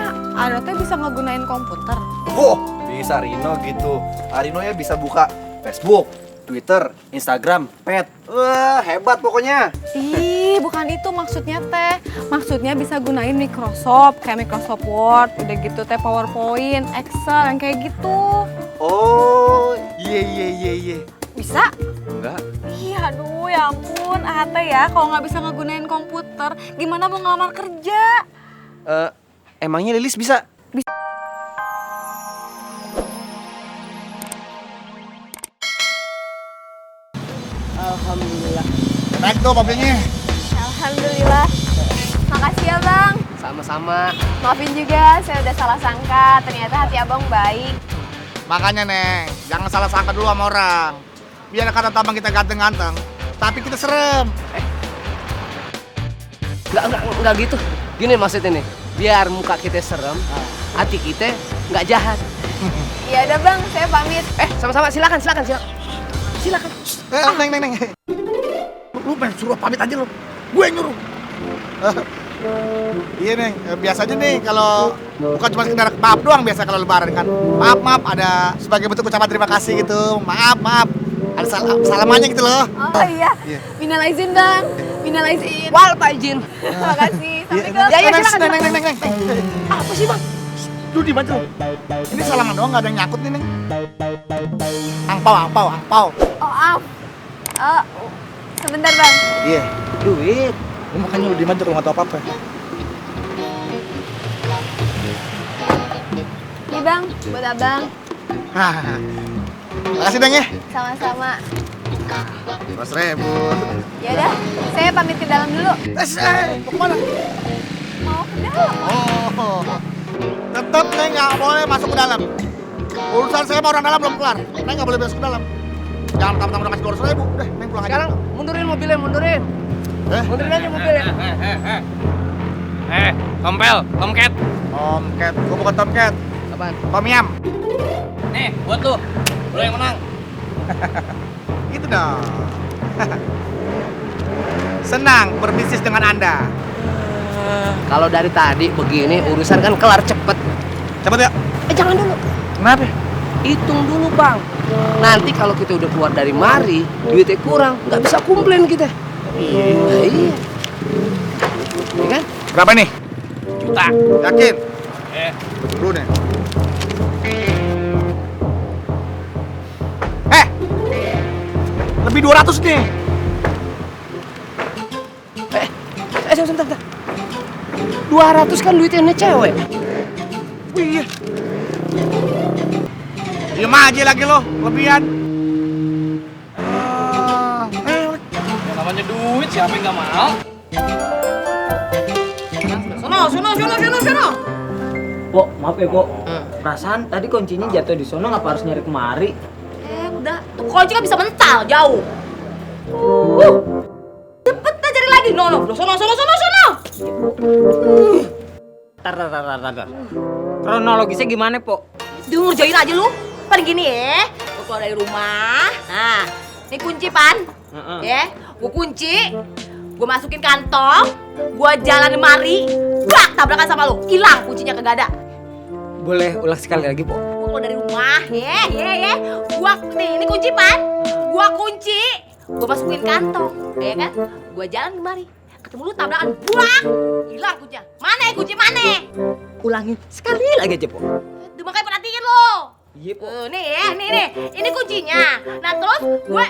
Emangnya Arino teh bisa ngegunain komputer? Oh, bisa Rino gitu. Arino ya bisa buka Facebook, Twitter, Instagram, Pet. Wah, hebat pokoknya. Ih, bukan itu maksudnya teh. Maksudnya bisa gunain Microsoft, kayak Microsoft Word, udah gitu teh PowerPoint, Excel, yang kayak gitu. Oh, iya. Bisa? Enggak. Iya, aduh ya ampun. Ate ya, kalau nggak bisa ngegunain komputer, gimana mau ngelamar kerja? Emangnya Lilis bisa? Alhamdulillah. Naik tuh mobilnya. Alhamdulillah. Makasih ya bang. Sama-sama. Maafin juga, saya udah salah sangka. Ternyata hati abang baik. Makanya Neng, jangan salah sangka dulu sama orang. Biar kata abang kita ganteng-ganteng, tapi kita serem. Enggak gitu. Gini maksudnya nih, biar muka kita serem, hati kita nggak jahat. Iya udah bang, saya pamit. Sama-sama, silakan. Neng. Lu pengen suruh pamit aja lu. Gue yang nyuruh. Iya Neng, biasanya nih kalau bukan cuma sekedar maaf doang biasa kalau lebaran kan. Maaf, ada sebagai bentuk ucapan terima kasih gitu. Maaf. Ada salamannya gitu loh. Oh iya, minal aizin bang. Minal aizin. Wal Pak izin. Makasih. Sampai Ya, silakan. Neng. Apa sih bang? Lu di mana lu? Ini salaman doang, nggak ada yang nyangkut nih Neng. Angpau. Oh, maaf. Sebentar bang. Iya. Duit. Lu makanya lu di mana kalau nggak tahu apa-apa. Nih bang, buat abang. Makasih Neng ya. Sama-sama. 100.000. Ya udah, saya pamit ke dalam dulu. Mau kemana? Mau ke dalam. Oh, tetap Neng nggak boleh masuk ke dalam. Urusan saya sama orang dalam belum kelar. Neng nggak boleh masuk ke dalam. Jangan tamu-tamu udah kasih 200.000. Udah, Neng pulang aja. Sekarang mundurin mobilnya, mundurin. Mundurin aja mobilnya. Tomcat. Tomcat, gua bukan Tomcat. Apaan? Tom Yam. Nih, buat lu. Lu yang menang. Gitu dong. Senang berbisnis dengan Anda. Kalau dari tadi begini urusan kan kelar cepet. Cepet ya. Jangan dulu. Kenapa? Hitung dulu bang. Nanti kalau kita udah keluar dari mari, duitnya kurang, nggak bisa komplain kita. Iya. Iya kan? Berapa nih? Juta. Yakin? Dulu nih. Lebih 200 nih. Sebentar. 200 kan duitnya cewek. Iya. Diam aja lagi lo, lebihan. Yang namanya duit, siapa yang nggak mau? Sono. Pok, maaf ya, Pok. Perasaan tadi kuncinya jatuh di sono, ngapa harus nyari kemari? Udah, tuh kunci kan bisa mental jauh. Cepet aja cari lagi. No. Sono. Tar. Kronologisnya gimana, Pok? Dia ngerjain aja lu. Pan gini ya, gua keluar dari rumah. Nah, ini kunci pan. Ya, gua kunci. Gua masukin kantong. Gua jalan mari. Bak, tabrakan sama lu. Hilang kuncinya kagak ada. Boleh ulang sekali lagi, Pok? Gua keluar dari rumah. Ya. Gua ini kunci pan. Gua kunci. Gua masukin kantong. Ya kan? Gua jalan kemari. Ketemu lu tabrakan. Buak. Hilang kuncinya. Mana kunci mana? Ulangin sekali lagi aja, Pok. Tuh makanya perhatiin lo. Iya, Pok. Nih. Ini kuncinya. Nah terus gue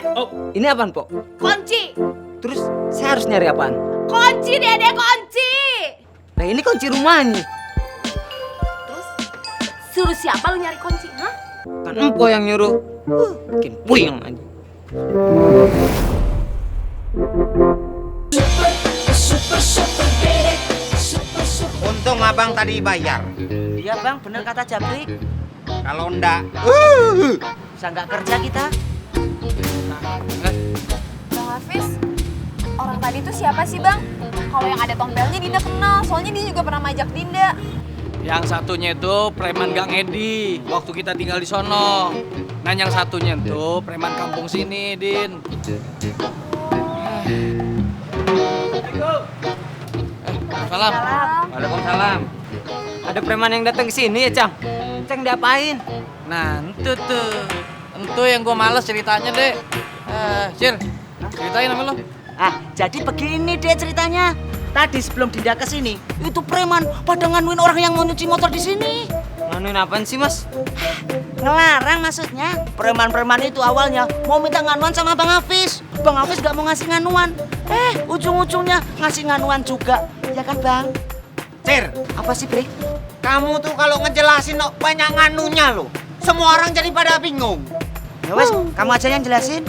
Ini apaan, Pok? kunci. Terus saya harus nyari apaan? Kunci dede kunci. Nah, ini kunci rumahnya. Terus suruh siapa lu nyari kunci? Hah? Kan empo yang nyuruh. Bikin puyeng aja. Untung abang tadi bayar. Iya, Bang, bener kata Jabrik. Kalau enggak, Bisa nggak kerja kita? Bang Hafiz, orang tadi tuh siapa sih bang? Kalau yang ada tompelnya Dinda kenal, soalnya dia juga pernah majak Dinda. Yang satunya itu preman Gang Edi, waktu kita tinggal di sono. Nah yang satunya itu preman kampung sini, Din. Salam. Waalaikumsalam. Ada preman yang datang ke sini ya, Cang? Cang diapain? Nah, itu yang gue males ceritanya, Dek. Sir, ceritain sama lo. Jadi begini deh ceritanya. Tadi sebelum Dinda ke sini, itu preman pada nganuin orang yang mau nyuci motor di sini. Nganuin apaan sih, Mas? Ngelarang maksudnya. Preman-preman itu awalnya mau minta nganuan sama Bang Hafiz. Bang Hafiz gak mau ngasih nganuan. Ujung-ujungnya ngasih nganuan juga. Ya kan, Bang? Cir, Apa sih, Brik? kamu tuh kalau ngejelasin banyak nganunya loh. Semua orang jadi pada bingung. Ya wes, kamu aja yang jelasin.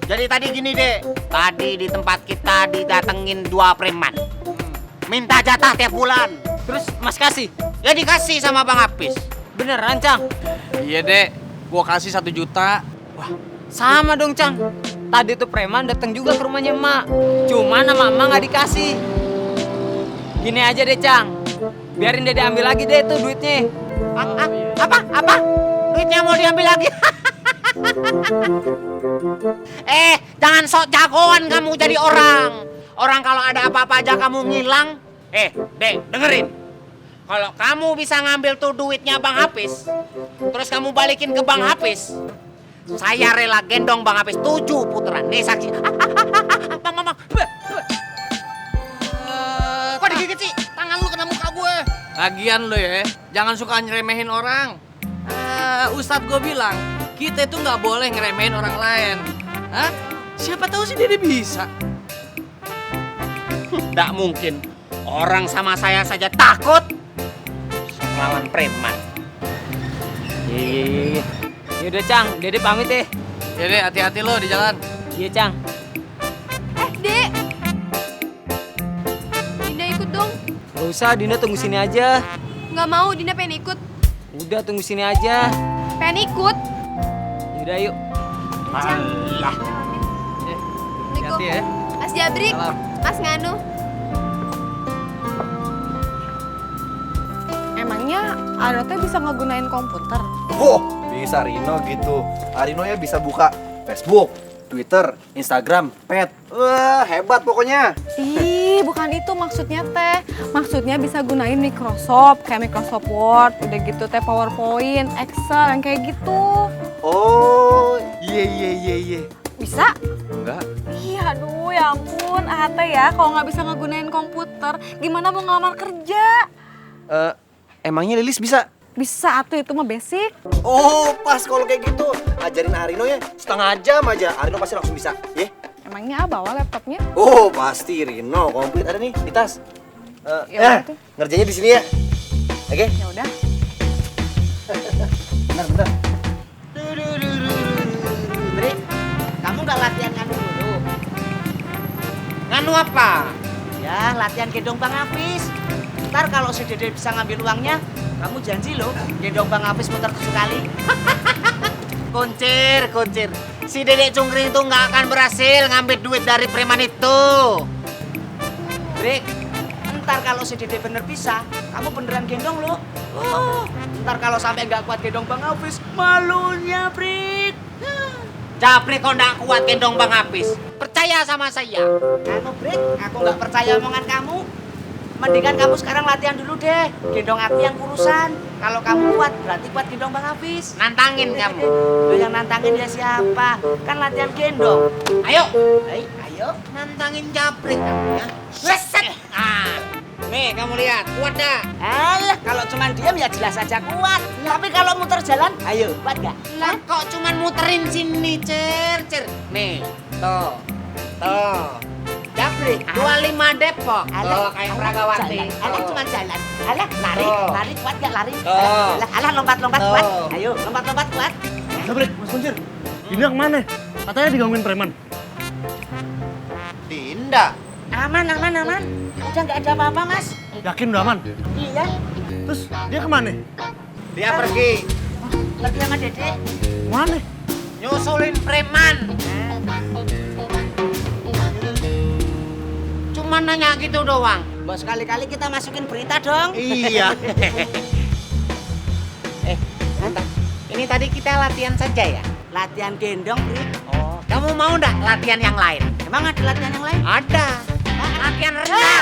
Jadi tadi gini deh, tadi di tempat kita didatengin 2 preman. Minta jatah tiap bulan. Terus Mas kasih? Ya dikasih sama Bang Hafiz. Beneran, Cang? Iya, Dek. Gue kasih 1 juta. Wah, sama dong, Cang. Tadi tuh preman datang juga ke rumahnya emak. Cuma nama emak nggak dikasih. Gini aja deh, Cang. Biarin Dede ambil lagi deh tuh duitnya. Apa? Duitnya mau diambil lagi? Jangan sok jagoan kamu jadi orang. Orang kalau ada apa-apa aja kamu ngilang. Dek, dengerin. Kalau kamu bisa ngambil tuh duitnya Bang Hafiz, terus kamu balikin ke Bang Hafiz, saya rela gendong Bang Hafiz 7 putaran. Nih saksi. Bang. Kok digigit sih? Tangan lu kena muka gue. Lagian lo ya, jangan suka nyeremehin orang. Ustadz gue bilang, kita itu nggak boleh ngeremehin orang lain. Hah? Siapa tahu sih dia bisa. Nggak mungkin. Orang sama saya saja takut lawan preman. Iya. Yaudah, Cang. Dede pamit deh. Ya deh, hati-hati lo di jalan. Iya, Cang. Dek. Dinda ikut dong. Gak usah, Dinda tunggu sini aja. Nggak mau, Dinda pengen ikut. Udah, tunggu sini aja. Pengen ikut. Yaudah, yuk. Alah. Hati-hati ya. Mas Jabrik, Salam. Mas Nganu. Emangnya Arino teh bisa ngegunain komputer? Oh, bisa Rino gitu. Arino ya bisa buka Facebook, Twitter, Instagram, Pet. Wah, hebat pokoknya. Ih, bukan itu maksudnya teh. Maksudnya bisa gunain Microsoft, kayak Microsoft Word, udah gitu teh PowerPoint, Excel, yang kayak gitu. Oh, iya. Bisa? Enggak. Iya, aduh ya ampun. Teh ya, kalau nggak bisa ngegunain komputer, gimana mau ngelamar kerja? Emangnya Lilis bisa? Bisa atuh, itu mah basic. Oh, pas kalau kayak gitu. Ajarin Arino ya, setengah jam aja. Arino pasti langsung bisa, ya? Emangnya bawa laptopnya? Oh, pasti Rino. Komplit ada nih di tas. Ya udah tuh. Ngerjainnya di sini ya. Oke? Ya udah. Bentar. Brik, kamu nggak latihan nganu dulu? Nganu apa? Ya, latihan gendong Bang Hafiz. Ntar kalau si Dede bisa ngambil uangnya, kamu janji loh gendong Bang Hafiz muter 7 kali. Kuncir. Si Dedek Cungkring itu nggak akan berhasil ngambil duit dari preman itu. Brik, ntar kalau si Dede bener bisa, kamu beneran gendong loh. Ntar kalau sampai nggak kuat gendong Bang Hafiz, malunya Brik. Japri kok nggak kuat gendong Bang Hafiz. Percaya sama saya. Anu Brik, aku nggak percaya omongan kamu. Mendingan kamu sekarang latihan dulu deh, gendong aku yang kurusan. Kalau kamu kuat, berarti kuat gendong Bang Hafiz. Nantangin kamu. Lu yang nantangin ya siapa? Kan latihan gendong. Ayo. Ayo. Nantangin Japri kamu ya. Set. Nih kamu lihat, kuat dah. Alah, kalau cuman diam ya jelas aja kuat. Tapi kalau muter jalan, ayo, kuat gak? Lah kok cuman muterin sini, cer. Nih, tuh. Japri, 25 Depok. Tuh, kayak Pragawati. Alah, cuma jalan. Alah, lari kuat gak lari? Tuh. Alah, lompat kuat. Ayo, lompat kuat. Sabrik, Mas Kuncir. Dinda kemana? Katanya digangguin preman. Dinda. Aman. Udah nggak ada apa-apa, Mas. Yakin udah aman? Iya. Terus dia kemana? Dia pergi Lagi sama Dede. Mana? nyusulin preman. Cuma nanya gitu doang. Bos, sekali-kali kita masukin berita dong. Iya. Bentar. Ini tadi kita latihan saja ya? Latihan gendong, Brik. Oh, kamu mau ndak latihan yang lain? Emang ada latihan yang lain? Ada. Latihan renang.